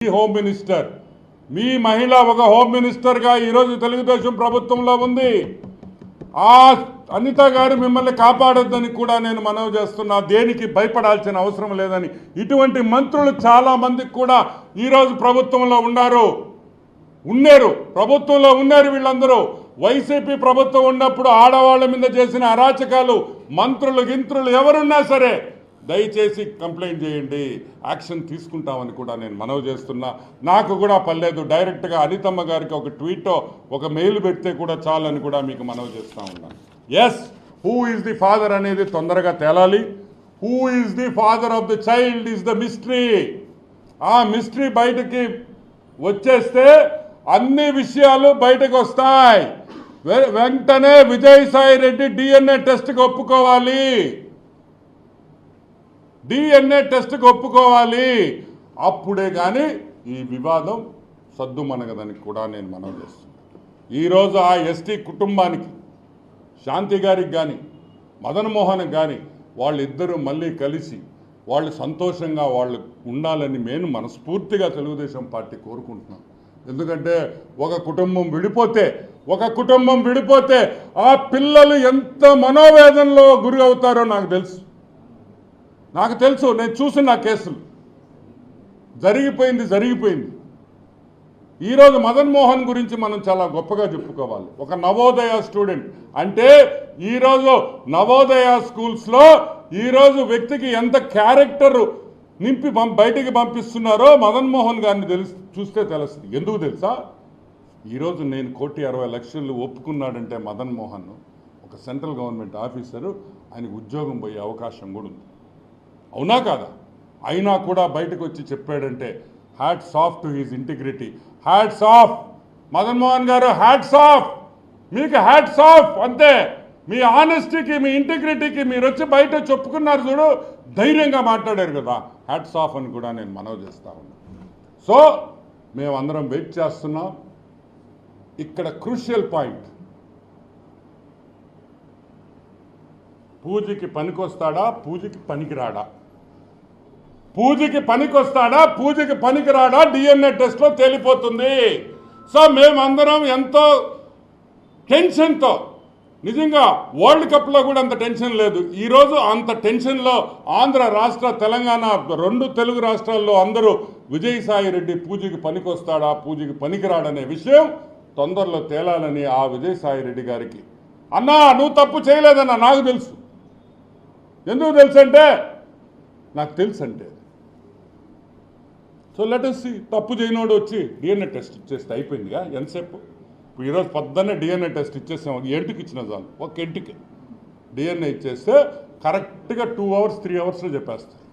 Home minister మీ మహిళ ఒక home మినిస్టర్గా ఈరోజు తెలుగుదేశం ప్రభుత్వంలో ఉంది. ఆ అనిత గారు మిమ్మల్ని కాపాడొద్దని కూడా నేను మనవి చేస్తున్నా. దేనికి భయపడాల్సిన అవసరం లేదని. ఇటువంటి మంత్రులు చాలా మందికి కూడా ఈరోజు ప్రభుత్వంలో ఉన్నారు. ప్రభుత్వంలో ఉన్నారు. వీళ్ళందరూ వైసీపీ ప్రభుత్వం ఉన్నప్పుడు ఆడవాళ్ళ మీద చేసిన అరాచకాలు మంత్రులు గింత్రులు ఎవరున్నా సరే దయచేసి కంప్లైంట్ చేయండి, యాక్షన్ తీసుకుంటామని కూడా నేను మనవి చేస్తున్నా. నాకు కూడా పర్లేదు, డైరెక్ట్గా అనితమ్మ గారికి ఒక ట్వీటో ఒక మెయిల్ పెడితే కూడా చాలని కూడా మీకు మనవి చేస్తూ ఉన్నాను. Yes, who is the father అనేది తొందరగా తేలాలి. Who is the father of the child is the mystery. ఆ మిస్టరీ బయటకి వచ్చేస్తే అన్ని విషయాలు బయటకు వస్తాయి. వెంటనే విజయసాయి రెడ్డి డిఎన్ఏ టెస్ట్కి ఒప్పుకోవాలి. డిఎన్ఏ టెస్ట్కి ఒప్పుకోవాలి. అప్పుడే కానీ ఈ వివాదం సద్దుమనగదని కూడా నేను మనవి చేస్తున్నాను. ఈరోజు ఆ ఎస్టీ కుటుంబానికి, శాంతి గారికి కానీ మదన్ మోహన్కి కానీ వాళ్ళిద్దరూ మళ్ళీ కలిసి వాళ్ళు సంతోషంగా వాళ్ళు ఉండాలని నేను మనస్ఫూర్తిగా తెలుగుదేశం పార్టీ కోరుకుంటున్నాను. ఎందుకంటే ఒక కుటుంబం విడిపోతే ఆ పిల్లలు ఎంత మనోవేదనలో గురి అవుతారో నాకు తెలుసు. నేను చూసిన కేసులు జరిగిపోయింది. ఈరోజు మదన్ మోహన్ గురించి మనం చాలా గొప్పగా చెప్పుకోవాలి. ఒక నవోదయ స్టూడెంట్ అంటే ఈరోజు నవోదయ స్కూల్స్లో ఈరోజు వ్యక్తికి ఎంత క్యారెక్టర్ నింపి బయటికి పంపిస్తున్నారో మదన్ మోహన్ గారిని చూస్తే తెలుస్తుంది. ఎందుకు తెలుసా? ఈరోజు నేను 1,60,00,000 ఒప్పుకున్నాడంటే మదన్ మోహన్ ఒక సెంట్రల్ గవర్నమెంట్ ఆఫీసరు, ఆయనకు ఉద్యోగం పోయే అవకాశం కూడా ఉంది. అవునా కాదా? అయినా కూడా బయటకు వచ్చి చెప్పాడంటే hats off to his integrity. Hats off Madan Mohan గారు, హ్యాట్స్ ఆఫ్ మీకు, హ్యాట్స్ ఆఫ్. అంతే, మీ ఆనెస్టీకి మీ ఇంటిగ్రిటీకి మీరు వచ్చి బయట చెప్పుకున్నారు చూడు, ధైర్యంగా మాట్లాడారు కదా, హ్యాట్స్ ఆఫ్ అని కూడా నేను మనవి చేస్తా ఉన్నాను. సో మేమందరం వెయిట్ చేస్తున్నాం. ఇక్కడ క్రూషియల్ పాయింట్, పూజకి పనికొస్తాడా, పూజకి పనికిరాడా? పూజకి పనికిరాడా డిఎన్ఏ టెస్ట్లో తేలిపోతుంది. సో మేమందరం ఎంతో టెన్షన్తో, నిజంగా వరల్డ్ కప్లో కూడా అంత టెన్షన్ లేదు. ఈరోజు అంత టెన్షన్లో ఆంధ్ర రాష్ట్ర, తెలంగాణ 2 తెలుగు రాష్ట్రాల్లో అందరూ విజయసాయి రెడ్డి పూజకి పనికొస్తాడా, పూజకి పనికిరాడనే విషయం తొందరలో తేలాలని ఆ విజయసాయి రెడ్డి గారికి, అన్నా నువ్వు తప్పు చేయలేదన్నా నాకు తెలుసు. ఎందుకు తెలుసు అంటే నాకు తెలుసు అంటే. So let us see. తప్పు చేయనోడు వచ్చి డిఎన్ఏ టెస్ట్ ఇచ్చేస్తే అయిపోయిందిగా. ఎంతసేపు? ఈరోజు పొద్దున్నే డిఎన్ఏ టెస్ట్ ఇచ్చేసాం. ఎంటికి ఇచ్చిన చాలు, ఒక ఇంటికి డిఎన్ఏ ఇచ్చేస్తే కరెక్ట్గా 2 hours 3 hours చెప్పేస్తారు.